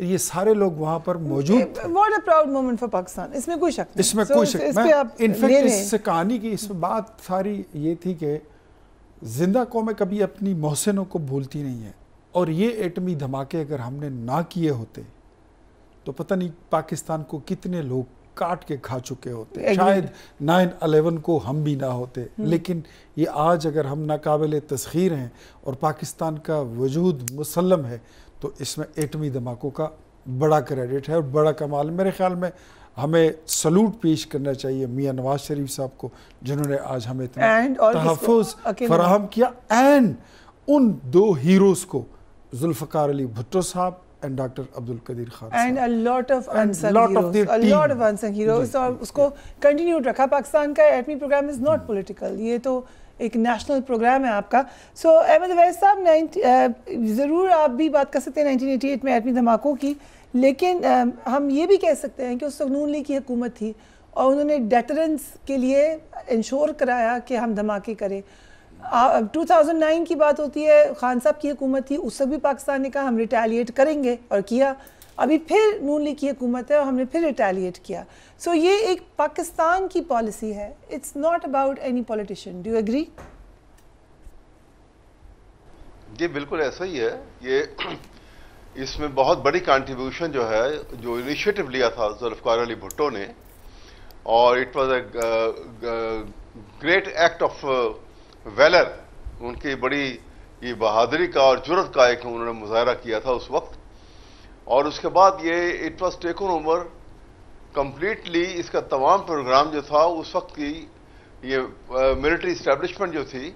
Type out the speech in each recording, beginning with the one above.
یہ سارے لوگ وہاں پر موجود تھے. What a proud moment for Pakistan. اس میں کوئی شک نہیں. اس میں کوئی شک نہیں. انفیکٹ اس سے کہانی کی اس میں بات ساری یہ تھی کہ زندہ قومیں کبھی اپنی محسنوں کو بھولتی نہیں ہیں, اور یہ ایٹمی دھماکے اگر ہم نے نہ کیے ہوتے تو پتہ نہیں پاکستان کو کتنے لوگ کاٹ کے کھا چکے ہوتے, شاید 9/11 کو ہم بھی نہ ہوتے. لیکن یہ آج اگر ہم ناقابل تسخیر ہیں اور پاکستان کا وجود مسلم ہے تو اس میں ایٹمی دھماکوں کا بڑا کریڈٹ ہے اور بڑا کمال. میرے خیال میں ہمیں سلوٹ پیش کرنا چاہیے میاں نواز شریف صاحب کو, جنہوں نے آج ہمیں اتنا تحفظ فراہم کیا, اینڈ ان 2 ہیروز کو, ذوالفقار علی بھٹو صاحب and Dr. Abdul Qadir Khan and a lot of unsung heroes. اور اس کو کنٹینیوڈ رکھا. پاکستان کا ایٹمی پروگرام از ناٹ پولیٹیکل, یہ تو ایک نیشنل پروگرام ہے آپ کا. سو احمد اویس صاحب, ضرور آپ بھی بات کر سکتے ہیں 1988 میں ایٹمی دھماکوں کی, لیکن ہم یہ بھی کہہ سکتے ہیں کہ اس وقت نون لیگ کی حکومت تھی اور انہوں نے ڈیٹرنس کے لیے انشور کرایا کہ ہم دھماکے کریں. 2009 کی بات ہوتی ہے, خان صاحب کی حکومت تھی, اس وقت بھی پاکستان نے کہا ہم ریٹیلیٹ کریں گے اور کیا. ابھی پھر نون لیگ کی حکومت ہے اور ہم نے پھر ریٹیلیٹ کیا. سو یہ ایک پاکستان کی پالیسی ہے, it's not about any politician. Do you agree? جی بالکل ایسا ہی ہے. یہ اس میں بہت بڑی کنٹریبیوشن جو ہے, جو انیشیٹو لیا تھا ذوالفقار علی بھٹو نے, اور it was a great act of valour. ان کی بڑی یہ بہادری کا اور جرت کا ایک انہوں نے مظاہرہ کیا تھا اس وقت. اور اس کے بعد یہ it was taken over completely. اس کا تمام پروگرام جو تھا اس وقت کی یہ ملٹری اسٹیبلشمنٹ جو تھی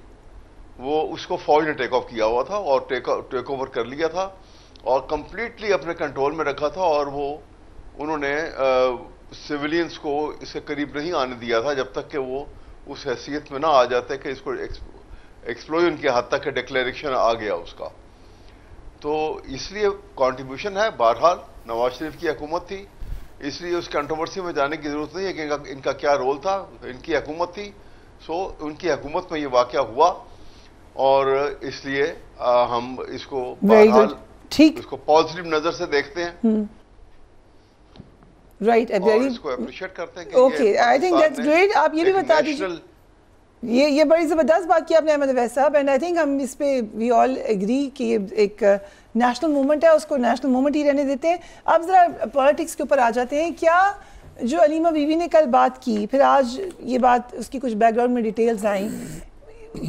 وہ اس کو فوج نے ٹیک آف کیا ہوا تھا اور ٹیک اوور کر لیا تھا اور کمپلیٹلی اپنے کنٹرول میں رکھا تھا. اور وہ انہوں نے سویلینز کو اس کے قریب نہیں آنے دیا تھا جب تک کہ وہ اس حیثیت میں نہ آ جاتے کہ اس کو ایکسپلوژن کی حد تک کہ ڈکلیریشن آ گیا اس کا. تو اس لیے کنٹریبیوشن ہے. بہرحال نواز شریف کی حکومت تھی, اس لیے اس کنٹروورسی میں جانے کی ضرورت نہیں ہے کہ ان کا کیا رول تھا. ان کی حکومت تھی, سو ان کی حکومت میں یہ واقعہ ہوا, اور اس لیے ہم اس کو بہرحال اس کو پازیٹیو نظر سے دیکھتے ہیں. رائٹ, اس کو اپریشیٹ کرتے ہیں کہ okay, I think that's great. آپ یہ بھی بتا دیجیے, یہ بڑی زبردست بات کی آپ نے احمد اویس صاحب, اینڈ آئی تھنک ہم اس پہ وی آل ایگری کہ یہ ایک نیشنل مومنٹ ہے, اس کو نیشنل مومنٹ ہی رہنے دیتے ہیں. اب ذرا پالیٹکس کے اوپر آ جاتے ہیں. کیا جو علیمہ بی بی نے کل بات کی, پھر آج یہ بات اس کی کچھ بیک گراؤنڈ میں ڈیٹیلز آئیں,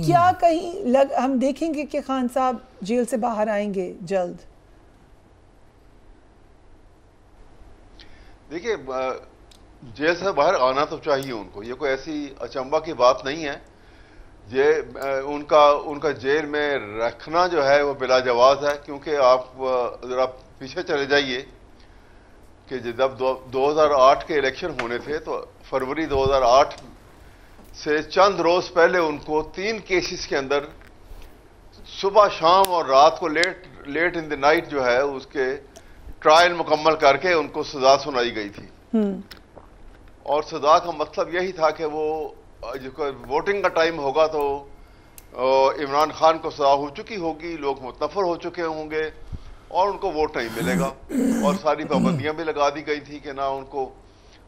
کیا کہیں ہم دیکھیں گے کہ خان صاحب جیل سے باہر آئیں گے جلد؟ دیکھیے, جیل سے باہر آنا تو چاہیے ان کو, یہ کوئی ایسی اچنبھا کی بات نہیں ہے. ان کا جیل میں رکھنا جو ہے وہ بلا جواز ہے, کیونکہ آپ ذرا پیچھے چلے جائیے کہ جب 2008 کے الیکشن ہونے تھے تو فروری 2008 سے چند روز پہلے ان کو 3 کیسز کے اندر صبح شام اور رات کو لیٹ ان دی نائٹ جو ہے اس کے ٹرائل مکمل کر کے ان کو سزا سنائی گئی تھی. اور سزا کا مطلب یہی تھا کہ وہ ووٹنگ کا ٹائم ہوگا تو عمران خان کو سزا ہو چکی ہوگی, لوگ متنفر ہو چکے ہوں گے اور ان کو ووٹ نہیں ملے گا. اور ساری پابندیاں بھی لگا دی گئی تھی کہ نہ ان کو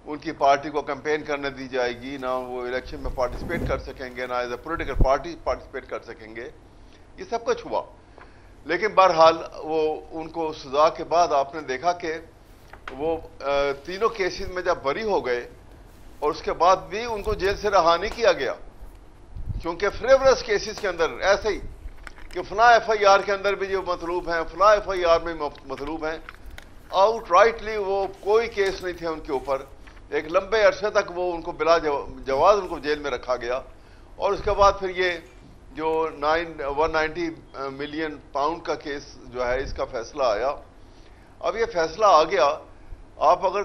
ان کی پارٹی کو کیمپین کرنے دی جائے گی, نہ وہ الیکشن میں پارٹیسپیٹ کر سکیں گے, نہ as a political party participate کر سکیں گے. یہ سب کچھ ہوا, لیکن بہرحال وہ ان کو سزا کے بعد آپ نے دیکھا کہ وہ تینوں کیسز میں جب بری ہو گئے اور اس کے بعد بھی ان کو جیل سے رہا نہیں کیا گیا, کیونکہ فریولس کیسز کے اندر ایسے ہی کہ فلاں ایف آئی آر کے اندر بھی جو مطلوب ہیں, فلاں ایف آئی آر میں مطلوب ہیں, آؤٹ رائٹلی وہ کوئی کیس نہیں تھے ان کے اوپر. ایک لمبے عرصے تک وہ ان کو بلا جواز ان کو جیل میں رکھا گیا. اور اس کے بعد پھر یہ جو 190 ملین پاؤنڈ کا کیس جو ہے اس کا فیصلہ آیا. اب یہ فیصلہ آ گیا, آپ اگر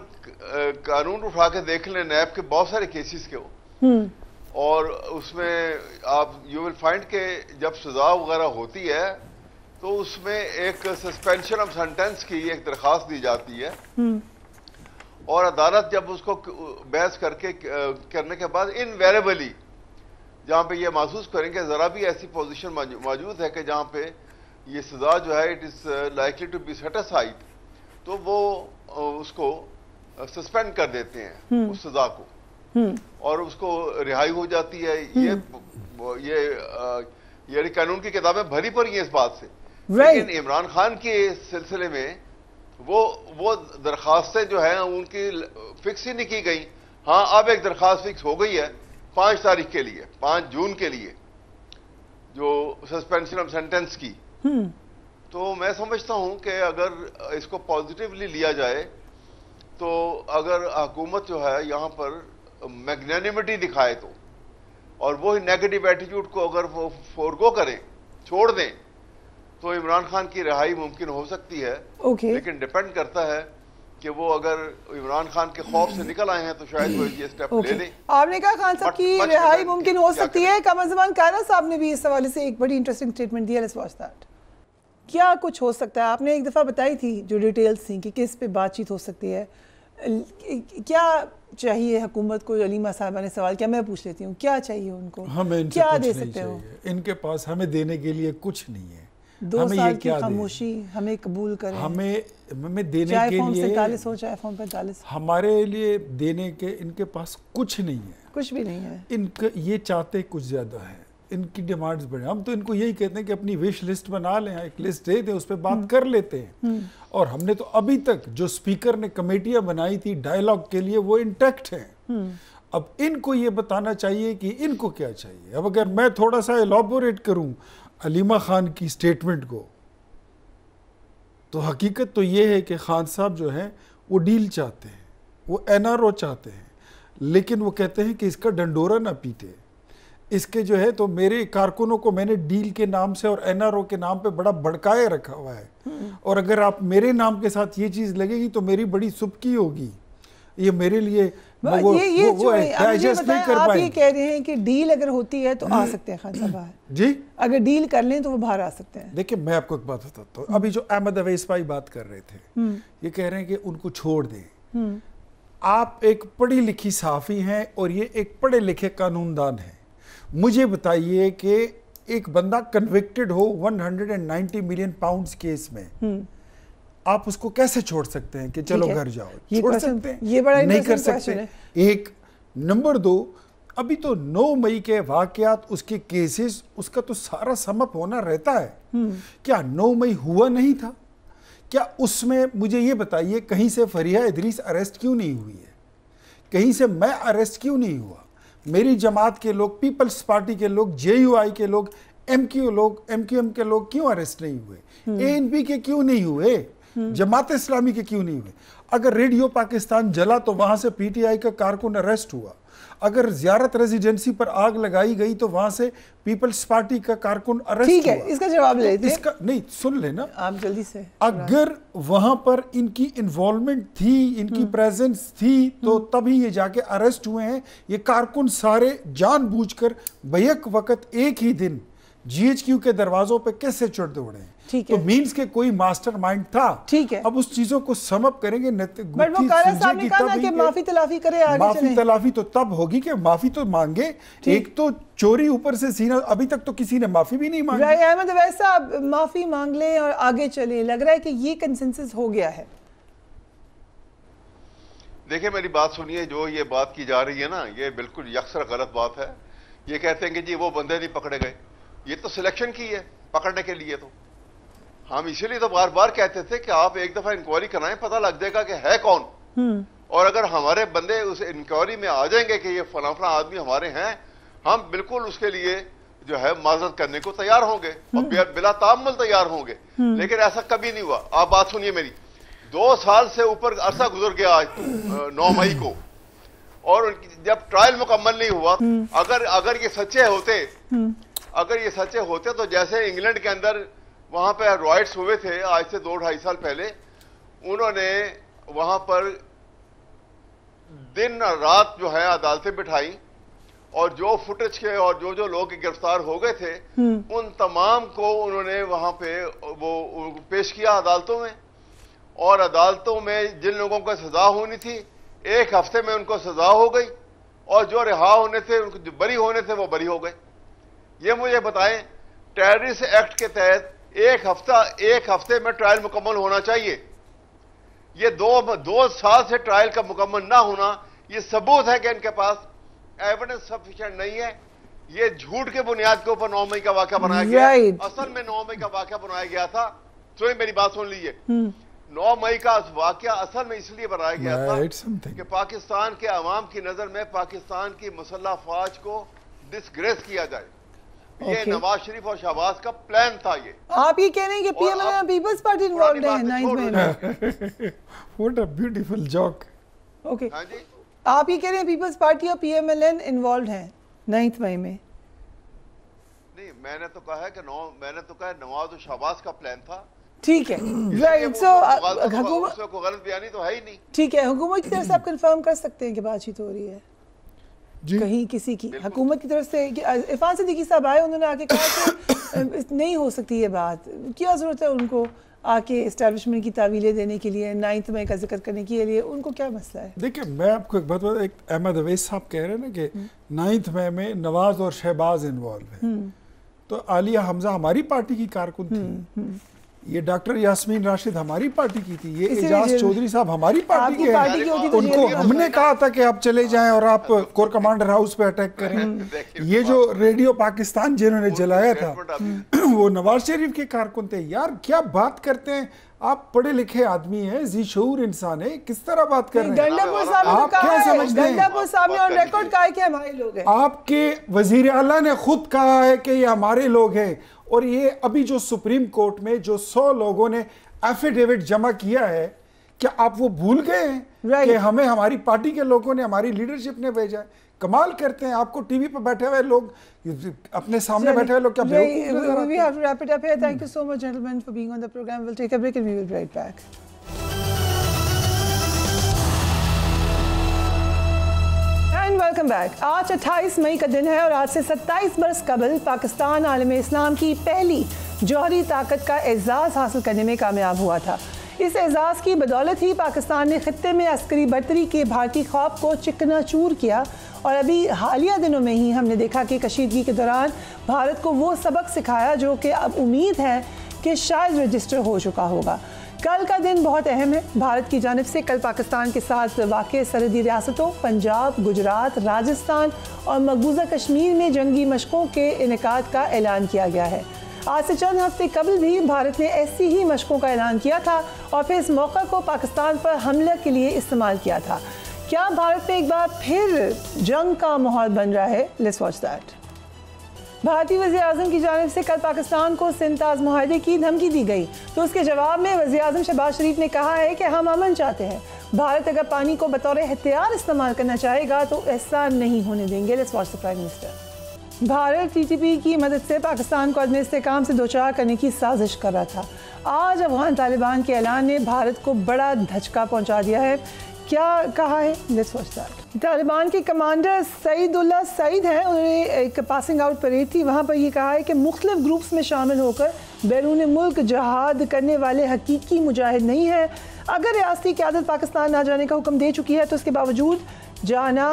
قانون اٹھا کے دیکھ لیں نیب کے بہت سارے کیسز کے اور اس میں آپ یو ول فائنڈ کہ جب سزا وغیرہ ہوتی ہے تو اس میں ایک سسپینشن آف سینٹینس کی ایک درخواست دی جاتی ہے, اور عدالت جب اس کو بحث کرنے کے بعد انویریبلی جہاں پہ یہ محسوس کریں کہ ذرا بھی ایسی پوزیشن موجود ہے کہ جہاں پہ یہ سزا جو ہے it is likely to be satisfied, تو وہ اس کو سسپینڈ کر دیتے ہیں اس سزا کو اور اس کو رہائی ہو جاتی ہے. یہ قانون کی کتابیں بھری پڑی ہیں اس بات سے. لیکن عمران خان کے سلسلے میں وہ درخواستیں جو ہیں ان کی فکس ہی نہیں کی گئی. ہاں اب ایک درخواست فکس ہو گئی ہے 5 تاریخ کے لیے, 5 جون کے لیے, جو سسپینشن آف سینٹنس کی. تو میں سمجھتا ہوں کہ اگر اس کو پازیٹیولی لیا جائے تو اگر حکومت جو ہے یہاں پر میگنینیمٹی دکھائے تو, اور وہی نیگیٹو ایٹیٹیوڈ کو اگر وہ فورگو کریں, چھوڑ دیں, تو عمران خان کی رہائی ممکن ہو سکتی ہے. لیکن ڈپینڈ کرتا ہے کہ وہ اگر عمران خان کے خوف سے نکل آئے ہیں تو شاید وہ یہ اسٹیپ لے لیں. آپ نے کہا خان صاحب کی رہائی ممکن ہو سکتی ہے. قمر زمان کائرہ صاحب نے بھی اس حوالے سے ایک بڑی انٹرسٹنگ اسٹیٹمنٹ دیا. Let's watch that. کیا کچھ ہو سکتا ہے؟ آپ نے ایک دفعہ بتائی تھی جو ڈیٹیلز تھیں کہ کس پہ بات چیت ہو سکتی ہے. کیا چاہیے حکومت کو؟ علیمہ صاحبہ نے سوال کیا, میں پوچھ لیتی ہوں, کیا چاہیے ان کو؟ ہمیں کیا دے سکتے ہو؟ ان کے پاس ہمیں دینے کے لیے کچھ نہیں ہے. 2 سال کی خاموشی ہمیں قبول کریں, ہمیں دینے چاہے کے فارم لیے 47 ہو چاہے فارم 45, ہمارے لیے دینے کے ان کے پاس کچھ نہیں ہے. کچھ بھی نہیں ہے. ان کا یہ چاہتے کچھ زیادہ ہے, ان کی ڈیمانڈز بڑھیں. ہم تو ان کو یہی کہتے ہیں کہ اپنی وش لسٹ بنا لیں, ایک لسٹ دے دیں, اس پہ بات کر لیتے ہیں. اور ہم نے تو ابھی تک جو اسپیکر نے کمیٹیاں بنائی تھی ڈائیلاگ کے لیے وہ انٹیکٹ ہیں. اب ان کو یہ بتانا چاہیے کہ ان کو کیا چاہیے. اب اگر میں تھوڑا سا ایلابوریٹ کروں علیمہ خان کی سٹیٹمنٹ کو, تو حقیقت تو یہ ہے کہ خان صاحب جو ہیں وہ ڈیل چاہتے ہیں, وہ NRO چاہتے ہیں, لیکن وہ کہتے ہیں کہ اس کا ڈنڈورا نہ پیٹے. اس کے جو ہے تو میرے کارکنوں کو میں نے ڈیل کے نام سے اور NRO کے نام پہ بڑا بڑکائے رکھا ہوا ہے, اور اگر آپ میرے نام کے ساتھ یہ چیز لگے گی تو میری بڑی سبکی ہوگی. یہ میرے لیے آپ یہ کہہ رہے ہیں کہ ڈیل اگر ہوتی ہے تو آ سکتے ہیں خان صاحب باہر. جی اگر ڈیل کر لیں تو وہ باہر آ سکتے ہیں. دیکھیں میں آپ کو ایک بات بتاتا ہوں. ابھی جو احمد اویس بھائی بات کر رہے تھے, یہ کہہ رہے ہیں کہ ان کو چھوڑ دیں. آپ ایک پڑھی لکھی صحافی ہیں اور یہ ایک پڑھے لکھے قانون دان ہیں. مجھے بتائیے کہ ایک بندہ کنوکٹڈ ہو 190 ملین پاؤنڈز کیس میں, آپ اس کو کیسے چھوڑ سکتے ہیں کہ چلو گھر جاؤ؟ چھوڑ سکتے ہیں؟ نہیں کر سکتے. ایک. نمبر 2, ابھی تو 9 مئی کے واقعات, اس کے کیسز, اس کا تو سارا سم اپ ہونا رہتا ہے. کیا 9 مئی ہوا نہیں تھا؟ کیا اس میں مجھے یہ بتائیے کہیں سے فریحہ ادریس اریسٹ کیوں نہیں ہوئی ہے؟ کہیں سے میں اریسٹ کیوں نہیں ہوا؟ میری جماعت کے لوگ, پیپلز پارٹی کے لوگ, JUI کے لوگ, MQM کے لوگ کیوں اریسٹ نہیں ہوئے؟ ANP کے کیوں نہیں ہوئے؟ جماعت اسلامی کے کیوں نہیں ہوئے؟ اگر ریڈیو پاکستان جلا تو وہاں سے PTI کا کارکن اریسٹ ہوا. اگر زیارت ریزیڈنسی پر آگ لگائی گئی تو وہاں سے پیپلز پارٹی کا کارکن اریسٹ ہوا. ٹھیک ہے, اس کا جواب لیتے ہیں. نہیں سن لینا آپ جلدی سے. اگر وہاں پر ان کی انوالومنٹ تھی, ان کی پریزنس تھی, تو تبھی یہ جا کے اریسٹ ہوئے ہیں. یہ کارکن سارے جان بوجھ کر بیک وقت ایک ہی دن GHQ کے دروازوں پہ کیسے چڑھ دوڑے ہیں؟ تو مینز کے کوئی ماسٹر مائنڈ تھا. ٹھیک ہے, اب اس چیزوں کو سم اپ کریں گے. بٹ وہ قائرہ صاحب نے کہا نا کہ معافی تلافی کرے, آگے چلیں. معافی تلافی تو تب ہوگی کہ معافی تو مانگے. ایک تو چوری اوپر سے سینہ, ابھی تک تو کسی نے معافی بھی نہیں مانگی. احمد اویس صاحب معافی مانگ لیں اور آگے چلیں. لگ رہا ہے کہ یہ کنسنسس ہو گیا ہے. دیکھیں میری بات سنیے, جو یہ بات کی جا رہی ہے نا, یہ بالکل یکسر غلط بات ہے. یہ کہتے ہیں کہ جی وہ بندے نہیں پکڑے گئے. یہ تو سلیکشن کی ہے پکڑنے کے لیے. تو ہم اسی لیے تو بار بار کہتے تھے کہ آپ ایک دفعہ انکوائری کرائیں, پتہ لگ جائے گا کہ ہے کون. اور اگر ہمارے بندے اس انکوائری میں آ جائیں گے کہ یہ فلاں فلاں آدمی ہمارے ہیں, ہم بالکل اس کے لیے جو ہے معذرت کرنے کو تیار ہوں گے اور بلا تعمل تیار ہوں گے. لیکن ایسا کبھی نہیں ہوا. آپ بات سنیے میری. 2 سال سے اوپر عرصہ گزر گیا آج 9 مئی کو, اور جب ٹرائل مکمل نہیں ہوا. اگر یہ سچے ہوتے تو جیسے انگلینڈ کے اندر وہاں پہ رائٹس ہوئے تھے آج سے 2-2.5 سال پہلے, انہوں نے وہاں پر دن اور رات جو ہے عدالتیں بٹھائیں, اور جو فوٹیج کے اور جو لوگ گرفتار ہو گئے تھے ان تمام کو انہوں نے وہاں پہ وہ پیش کیا عدالتوں میں. اور عدالتوں میں جن لوگوں کو سزا ہونی تھی 1 ہفتے میں ان کو سزا ہو گئی, اور جو رہا ہونے تھے, ان کو جو بری ہونے تھے وہ بری ہو گئے. یہ مجھے بتائیں, ٹیررسٹ ایکٹ کے تحت 1 ہفتے میں ٹرائل مکمل ہونا چاہیے. یہ 2 سال سے ٹرائل کا مکمل نہ ہونا یہ ثبوت ہے کہ ان کے پاس ایویڈنس سفیشینٹ نہیں ہے. یہ جھوٹ کے بنیاد کے اوپر 9 مئی کا واقعہ بنایا گیا. اصل میں 9 مئی کا واقعہ بنایا گیا تھا, سوئی میری بات سن لیجیے, 9 مئی کا واقعہ اصل میں اس لیے بنایا گیا تھا کہ پاکستان کے عوام کی نظر میں پاکستان کی مسلح افواج کو ڈسگریس کیا جائے. یہ نواز شریف اور شہباز کا پلان تھا. یہ آپ یہ کہہ رہے ہیں کہ P M L N Peoples Party involved ہے 9 مئی میں. What a beautiful joke. Okay, آپ یہ کہہ رہے ہیں پیپلز پارٹی اور P M L N involved ہیں 9 مئی میں. نہیں, میں نے تو کہا ہے کہ نواز اور شہباز کا پلان تھا. ٹھیک ہے, رائٹ. سو حکومت کو غلط بیانی تو ہے ہی نہیں. ٹھیک ہے, حکومت کی طرف سے آپ کنفرم کر سکتے ہیں کہ بات چیت ہو رہی ہے کہیں کسی کی حکومت کی طرف سے. عرفان صدیقی صاحب آئے, انہوں نے آ کے کہا کہ نہیں ہو سکتی یہ بات, کیا ضرورت ہے ان کو آ کے اسٹیبلشمنٹ کی تعویلیں دینے کے لیے, 9 مئی کا ذکر کرنے کے لیے, ان کو کیا مسئلہ ہے؟ دیکھیں میں آپ کو ایک بات بتا, ایک احمد اویس صاحب کہہ رہے ہیں نا کہ 9 مئی میں نواز اور شہباز انوالو ہیں, تو عالیہ حمزہ ہماری پارٹی کی کارکن تھی, یہ ڈاکٹر یاسمین راشد ہماری پارٹی کی تھی, یہ اعجاز چودھری صاحب ہماری پارٹی کے ہیں. ان کو ہم نے کہا تھا کہ آپ چلے جائیں اور آپ کور کمانڈر ہاؤس پہ اٹیک کریں. یہ جو ریڈیو پاکستان جنہوں نے جلایا تھا وہ نواز شریف کے کارکن تھے. یار کیا بات کرتے ہیں آپ, پڑھے لکھے آدمی ہیں, ذی شعور انسان ہے, کس طرح بات کر رہے ہیں آپ؟ کیا سمجھتے ہیں؟ آپ کے وزیر اعلیٰ نے خود کہا ہے کہ یہ ہمارے لوگ ہیں, اور یہ ابھی جو سپریم کورٹ میں جو 100 لوگوں نے ایفیڈیوٹ جمع کیا ہے, کیا آپ وہ بھول گئے ہیں کہ ہمیں ہماری پارٹی کے لوگوں نے, ہماری لیڈرشپ نے بھیجا ہے؟ کمال کرتے ہیں. آپ کو ٹی وی پہ بیٹھے ہوئے لوگ, اپنے سامنے بیٹھے ہوئے لوگ کیا بیوقوف نظر آتے ہیں؟ We have to wrap it up here. Thank you so much, gentlemen, for being on the program. We'll take a break and we will be right back. And welcome back. آج 28 مئی کا دن ہے اور آج سے 27 برس قبل پاکستان عالم اسلام کی پہلی جوہری طاقت کا اعزاز حاصل کرنے میں کامیاب ہوا تھا. اس اعزاز کی بدولت ہی پاکستان نے خطے میں عسکری برتری کے بھارتی خواب کو چکنا چور کیا, اور ابھی حالیہ دنوں میں ہی ہم نے دیکھا کہ کشیدگی کے دوران بھارت کو وہ سبق سکھایا جو کہ اب امید ہے کہ شاید رجسٹر ہو چکا ہوگا. کل کا دن بہت اہم ہے. بھارت کی جانب سے کل پاکستان کے ساتھ واقع سرحدی ریاستوں پنجاب, گجرات, راجستھان اور مقبوضہ کشمیر میں جنگی مشقوں کے انعقاد کا اعلان کیا گیا ہے. آج سے چند ہفتے قبل بھی بھارت نے ایسی ہی مشقوں کا اعلان کیا تھا اور پھر اس موقع کو پاکستان پر حملہ کے لیے استعمال کیا تھا. کیا بھارت میں ایک بار پھر جنگ کا ماحول بن رہا ہے؟ Let's watch that. بھارتی وزیر اعظم کی جانب سے کل پاکستان کو سنتاز معاہدے کی دھمکی دی گئی, تو اس کے جواب میں وزیر اعظم شہباز شریف نے کہا ہے کہ ہم امن چاہتے ہیں. بھارت اگر پانی کو بطور ہتھیار استعمال کرنا چاہے گا تو ایسا نہیں ہونے دیں گے. Let's watch the prime minister. Bharat T T P کی مدد سے پاکستان کو عدم استحکام سے دوچار کرنے کی سازش کر رہا تھا. آج افغان طالبان کے اعلان نے بھارت کو بڑا دھچکا پہنچا دیا ہے. کیا کہا ہے؟ Let's watch that. طالبان کے کمانڈر سعید اللہ سعید ہیں, انہوں نے ایک پاسنگ آؤٹ پریڈ تھی, وہاں پر یہ کہا ہے کہ مختلف گروپس میں شامل ہو کر بیرون ملک جہاد کرنے والے حقیقی مجاہد نہیں ہیں. اگر ریاستی قیادت پاکستان نہ جانے کا حکم دے چکی ہے تو اس کے باوجود جانا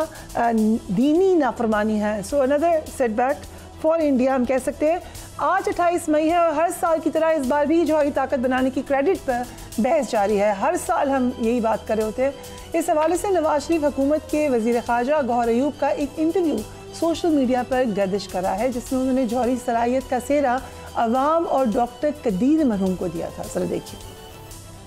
دینی نافرمانی ہے. سو اندر سیٹ بیک فار انڈیا ہم کہہ سکتے ہیں. آج 28 مئی ہے اور ہر سال کی طرح اس بار بھی جوہری طاقت بنانے کی کریڈٹ پر بحث جاری ہے. ہر سال ہم یہی بات کر رہے ہوتے ہیں. اس حوالے سے نواز شریف حکومت کے وزیر خارجہ گوہر ایوب کا ایک انٹرویو سوشل میڈیا پر گردش کر رہا ہے, جس میں انہوں نے جوہری صلاحیت کا سہرا عوام اور ڈاکٹر قدیر مرحوم کو دیا تھا. ذرا دیکھیے.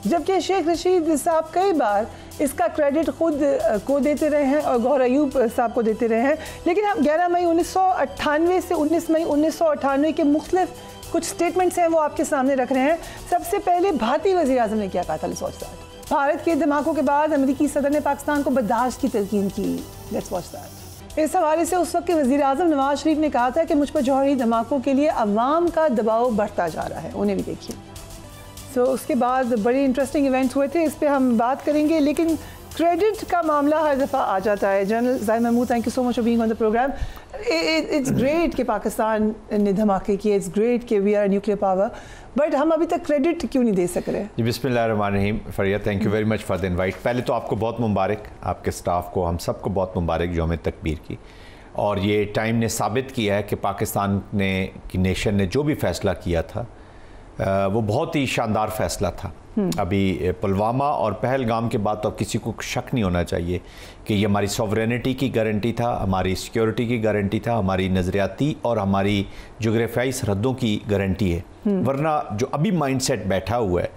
جبکہ شیخ رشید صاحب کئی بار اس کا کریڈٹ خود کو دیتے رہے ہیں اور گوہر ایوب صاحب کو دیتے رہے ہیں, لیکن ہم 11 مئی 1998 سے 19 مئی 1998 کے مختلف کچھ سٹیٹمنٹس ہیں وہ آپ کے سامنے رکھ رہے ہیں. سب سے پہلے بھارتی وزیر اعظم نے کیا کہا تھا؟ Let's watch that. بھارت کے دھماکوں کے بعد امریکی صدر نے پاکستان کو برداشت کی تلقین کی. Let's watch that. اس حوالے سے اس وقت کے وزیر اعظم نواز شریف نے کہا تھا کہ مجھ پر جوہری دھماکوں کے لیے عوام کا دباؤ بڑھتا جا رہا ہے. انہیں بھی دیکھیے. اس کے بعد بڑے انٹرسٹنگ ایونٹس ہوئے تھے, اس پہ ہم بات کریں گے, لیکن کریڈٹ کا معاملہ ہر دفعہ آ جاتا ہے. General Zahir Mahmood, thank you so much for being on the program. It's great کہ پاکستان نے دھماکے کیے, اٹس گریٹ کہ we are nuclear power, but ہم ابھی تک کریڈٹ کیوں نہیں دے سک رہے؟ جی بسم اللہ الرحمن الرحیم. Fariha thank you very much for the invite. پہلے تو آپ کو بہت مبارک, آپ کے سٹاف کو, ہم سب کو بہت مبارک یوم تکبیر کی. اور یہ ٹائم نے ثابت کیا ہے کہ پاکستان نے کی نیشن نے جو بھی فیصلہ کیا تھا وہ بہت ہی شاندار فیصلہ تھا. ابھی پلوامہ اور پہلگام کے بعد تو اب کسی کو شک نہیں ہونا چاہیے کہ یہ ہماری سوورینٹی کی گارنٹی تھا, ہماری سیکیورٹی کی گارنٹی تھا, ہماری نظریاتی اور ہماری جغرافیائی سرحدوں کی گارنٹی ہے. ورنہ جو ابھی مائنڈ سیٹ بیٹھا ہوا ہے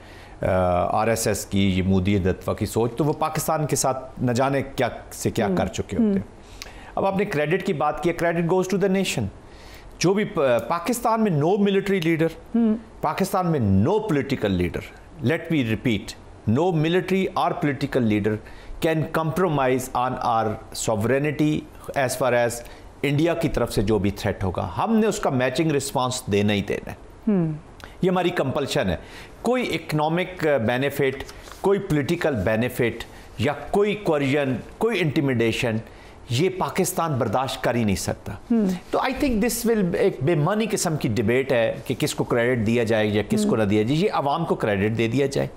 آر ایس ایس کی, یہ مودی ہدتوا کی سوچ, تو وہ پاکستان کے ساتھ نہ جانے کیا سے کیا کر چکے ہوتے ہیں. اب آپ نے کریڈٹ کی بات کی, credit goes to the nation. جو بھی پاکستان میں نو ملٹری لیڈر, پاکستان میں no political leader, let me repeat, no military or political leader can compromise on our sovereignty as far as India کی طرف سے جو بھی تھریٹ ہوگا, ہم نے اس کا میچنگ رسپانس دینا ہی دینا ہے. یہ ہماری کمپلشن ہے. کوئی اکنامک بینیفٹ, کوئی پولیٹیکل بینیفٹ یا کوئی کوریژن, کوئی انٹیمیڈیشن, یہ پاکستان برداشت کر ہی نہیں سکتا. تو آئی تھنک دس ول ایک بے معنی قسم کی ڈیبیٹ ہے کہ کس کو کریڈٹ دیا جائے یا کس کو نہ دیا جائے. یہ عوام کو کریڈٹ دے دیا جائے.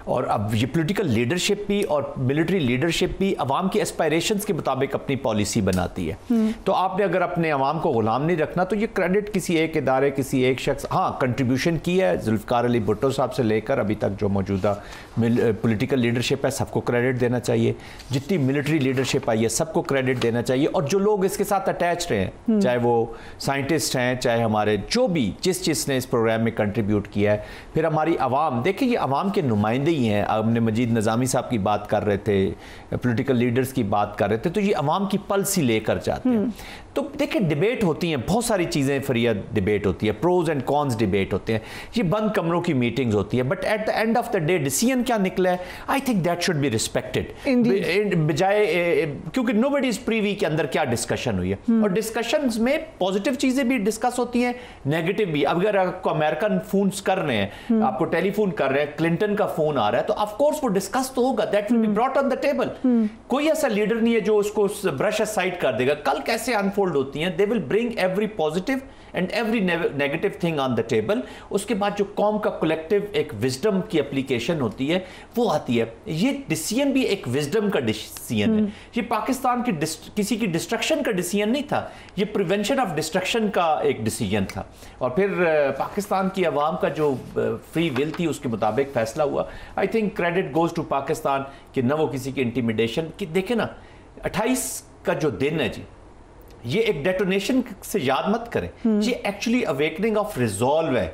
اور اب یہ پولیٹیکل لیڈرشپ بھی اور ملٹری لیڈرشپ بھی عوام کی اسپائریشنز کے مطابق اپنی پالیسی بناتی ہے. تو آپ نے اگر اپنے عوام کو غلام نہیں رکھنا تو یہ کریڈٹ کسی ایک ادارے, کسی ایک شخص, ہاں کنٹریبیوشن کی ہے ذوالفقار علی بھٹو صاحب سے لے کر ابھی تک جو موجودہ پولیٹیکل لیڈرشپ ہے سب کو کریڈٹ دینا چاہیے. جتنی ملٹری لیڈرشپ آئی ہے سب کو کریڈٹ دینا چاہیے. اور جو لوگ اس کے ساتھ اٹیچ رہے ہیں, چاہے وہ سائنٹسٹ ہیں, چاہے ہمارے جو بھی جس نے اس پروگرام میں کنٹریبیوٹ کیا ہے, پھر ہماری عوام, دیکھیں یہ عوام کے نمائندے ہی ہیں. ہم نے مجید نظامی صاحب کی بات کر رہے تھے, پولیٹیکل لیڈرز کی بات کر رہے تھے, تو یہ عوام کی پلس ہی لے کر جاتے ہیں. تو دیکھیں ڈیبیٹ ہوتی ہیں, بہت ساری چیزیں فریاد ڈیبیٹ ہوتی ہے, پروز اینڈ کونز ڈیبیٹ ہوتے ہیں, یہ بند کمروں کی میٹنگز ہوتی ہے, but at the end of the day decision کیا نکلا ہے, I think that should be respected بجائے, کیونکہ نو بڈی از پریوی کے اندر کیا ڈسکشن ہوئی ہے. اور ڈسکشنز میں پازیٹیو چیزیں بھی ڈسکس ہوتی ہیں, نیگیٹو بھی. اب اگر آپ کو امریکن فونز کر رہے ہیں, آپ کو ٹیلی فون کر رہے ہیں, کلنٹن کا فون آ رہا ہے, تو آف کورس وہ ڈسکس تو ہوگا, that will be brought on the table. کوئی ایسا لیڈر نہیں ہے جو اس کو برش اسائڈ کر دے گا. کل کیسے انفولڈ ہوتی ہیں, they will bring every positive and every negative thing on the table. اس کے بعد جو قوم کا کولیکٹیو ایک وزڈم کی اپلیکیشن ہوتی ہے وہ آتی ہے. یہ ڈیسیژن بھی ایک وزڈم کا ڈیسیژن ہے. یہ پاکستان کی کسی کی ڈسٹرکشن کا ڈیسیژن نہیں تھا, یہ پریونشن آف ڈسٹرکشن کا ایک ڈیسیژن تھا. اور پھر پاکستان کی عوام کا جو فری ول تھی اس کے مطابق فیصلہ ہوا. I think credit goes to Pakistan کہ نہ وہ کسی کی انٹیمیڈیشن کی. دیکھیں نا 28 کا جو دن ہے جی, یہ ایک ڈیٹونیشن سے یاد مت کریں, یہ ایکچولی اویکننگ آف ریزولو ہے.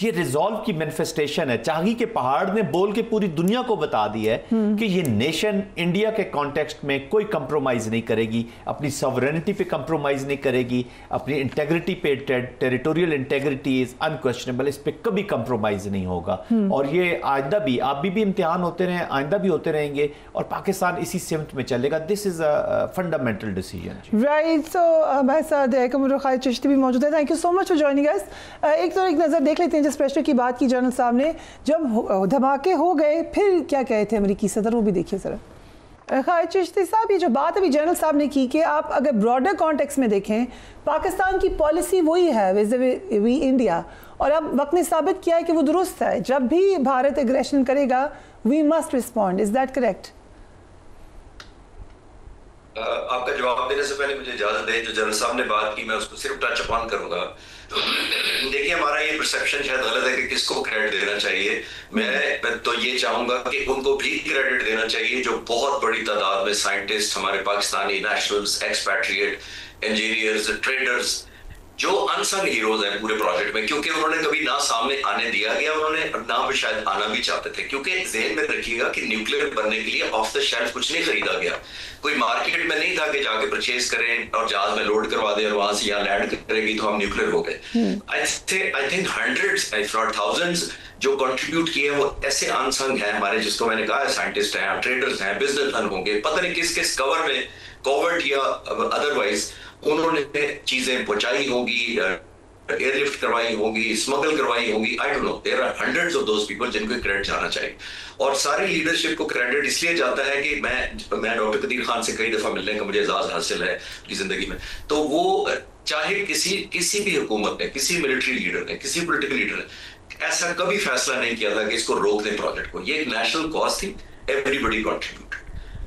یہ ریزولو کی مینیفیسٹیشن ہے. چاہی کے پہاڑ نے بول کے پوری دنیا کو بتا دیا ہے کہ یہ نیشن انڈیا کے کانٹیکسٹ میں کوئی کمپرومائز نہیں کرے گی, اپنی سوورینٹی پہ کمپرومائز نہیں کرے گی, اپنی انٹیگریٹی پہ, ٹیریٹوریل انٹیگریٹی از انکویسچنیبل, اس پہ کبھی کمپرومائز نہیں ہوگا. اور یہ آئندہ بھی, آپ بھی امتحان ہوتے رہے, آئندہ بھی ہوتے رہیں گے, اور پاکستان اسی سمت میں چلے گا. This is a fundamental decision. Right. So ہمارے ساتھ قمر خالد چشتی بھی موجود ہے. Thank you so much for joining us. ایک نظر دیکھ لیتے ہیں جس پریشر کی بات کی جنرل صاحب نے, جب دھماکے ہو گئے پھر کیا کہے تھے امریکی صدر, وہ بھی دیکھیے ذرا. خالد چشتی صاحب, یہ جو بات ابھی جنرل صاحب نے کی کہ آپ اگر براڈر کانٹیکس میں دیکھیں پاکستان کی پالیسی وہی ہے وی انڈیا, اور اب وقت نے ثابت کیا ہے کہ وہ درست ہے. جب بھی بھارت اگریشن کرے گا we must respond. Is that correct? آپ کا جواب دینے سے پہلے مجھے اجازت دیں, جو جنرل صاحب نے بات کی میں اس کو صرف ٹچ اپان کروں گا. دیکھیے ہمارا یہ پرسیپشن شاید غلط ہے کہ کس کو کریڈٹ دینا چاہیے. میں تو یہ چاہوں گا کہ ان کو بھی کریڈٹ دینا چاہیے جو بہت بڑی تعداد میں سائنٹسٹ, ہمارے پاکستانی نیشنلز, ایکسپیٹریٹ, انجینئرز, ٹریڈرز, جو انسنگ ہیروز ہیں پورے پروجیکٹ میں, کیونکہ انہوں نے کبھی نہ سامنے آنے دیا گیا, انہوں نے نہ بھی شاید آنا بھی چاہتے تھے. کیونکہ ذہن میں رکھیے گا کہ نیوکلیر بننے کے لیے آف دا شیلف کچھ نہیں خریدا گیا, کوئی مارکیٹ میں نہیں تھا کہ جا کے پرچیز کریں اور جہاز میں لوڈ کروا دیں اور وہاں سے یہاں لینڈ کرے گی تو ہم نیوکلیر ہو گئے. I think hundreds if not thousands جو کنٹریبیوٹ کیے ہیں وہ ایسے انسنگ ہیں ہمارے, جس کو میں نے کہا ہے سائنٹسٹ ہیں, ٹریڈرز ہیں, بزنس مین ہوں گے, پتہ نہیں کس کس کور میں, کوورٹ یا ادروائز, انہوں نے چیزیں پہنچائی ہوں گی, ایئر لفٹ کروائی ہوگی, اسمگل کروائی ہوگی. I don't know, there are hundreds of those people جن کو کریڈٹ جانا چاہیے. اور سارے لیڈرشپ کو کریڈٹ اس لیے جاتا ہے کہ میں ڈاکٹر قدیر خان سے کئی دفعہ ملنے کا مجھے اعزاز حاصل ہے اپنی زندگی میں, تو وہ چاہے کسی بھی حکومت نے, کسی ملٹری لیڈر نے, کسی پولیٹیکل لیڈر نے ایسا کبھی فیصلہ نہیں کیا تھا کہ اس کو روک دیں پروجیکٹ کو. یہ ایک نیشنل کاز تھی, ایوری بڈی کنٹریبیوٹ.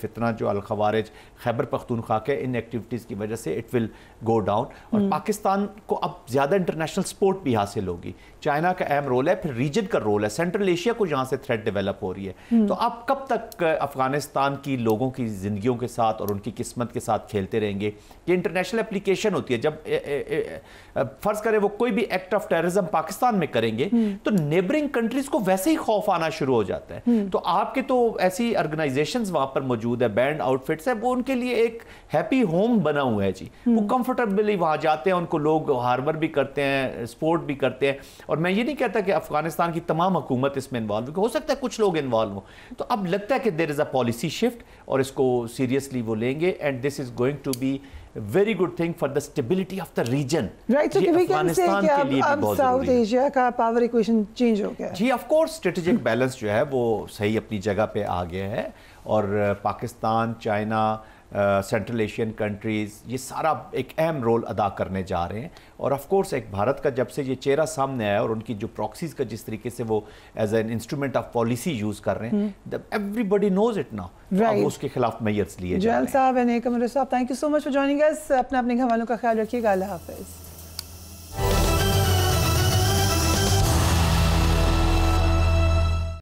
فتنہ جو الخوارج خیبر پختونخوا کے ان ایکٹیویٹیز کی وجہ سے اٹ ول گو ڈاؤن، اور پاکستان کو اب زیادہ انٹرنیشنل سپورٹ بھی حاصل ہوگی. چائنا کا اہم رول ہے، پھر ریجن کا رول ہے، سینٹرل ایشیا کو جہاں سے تھریٹ ڈیولپ ہو رہی ہے. تو آپ کب تک افغانستان کی لوگوں کی زندگیوں کے ساتھ اور ان کی قسمت کے ساتھ کھیلتے رہیں گے؟ یہ انٹرنیشنل اپلیکیشن ہوتی ہے. جب فرض کرے وہ کوئی بھی ایکٹ آف ٹیررزم پاکستان میں کریں گے تو نیبرنگ کنٹریز کو ویسے ہی خوف آنا شروع ہو جاتا ہے. تو آپ کے تو ایسی آرگنائزیشنز وہاں پر موجود ہے، بینڈ آؤٹ فٹس ہے، وہ ان کے لیے ایک ہیپی ہوم بنا ہوا ہے جی. وہ کمفرٹیبلی وہاں جاتے ہیں، ان کو لوگ ہاربر بھی کرتے ہیں، سپورٹ بھی کرتے ہیں. اور میں یہ نہیں کہتا کہ افغانستان کی تمام حکومت اس میں انوالو ہو سکتا ہے کچھ لوگ انوالو ہوں. تو اب لگتا ہے کہ دیر از اے پالیسی شفٹ اور اس کو سیریسلی وہ لیں گے، and this is going to be very good thing for the stability of the region. Afghanistan کے لیے بھی بہت ساؤتھ ایشیا کا پاور ایکویشن چینج ہو گیا جی. آف کورس اسٹریٹجک بیلنس جو ہے وہ صحیح اپنی جگہ پہ آ گیا ہے، اور Pakistan, China, central Asian countries یہ سارا ایک اہم رول ادا کرنے جا رہے ہیں. اور آف کورس ایک بھارت کا جب سے یہ چہرہ سامنے آیا اور ان کی جو پراکسیز کا جس طریقے سے وہ as an instrument of policy use کر رہے ہیں، everybody knows it now. اب اس کے خلاف میئرز لیے جا رہے ہیں. جیل صاحب، نیک امر صاحب، thank you so much for joining us. اپنے گھر والوں کا خیال رکھیے گا. اللہ حافظ.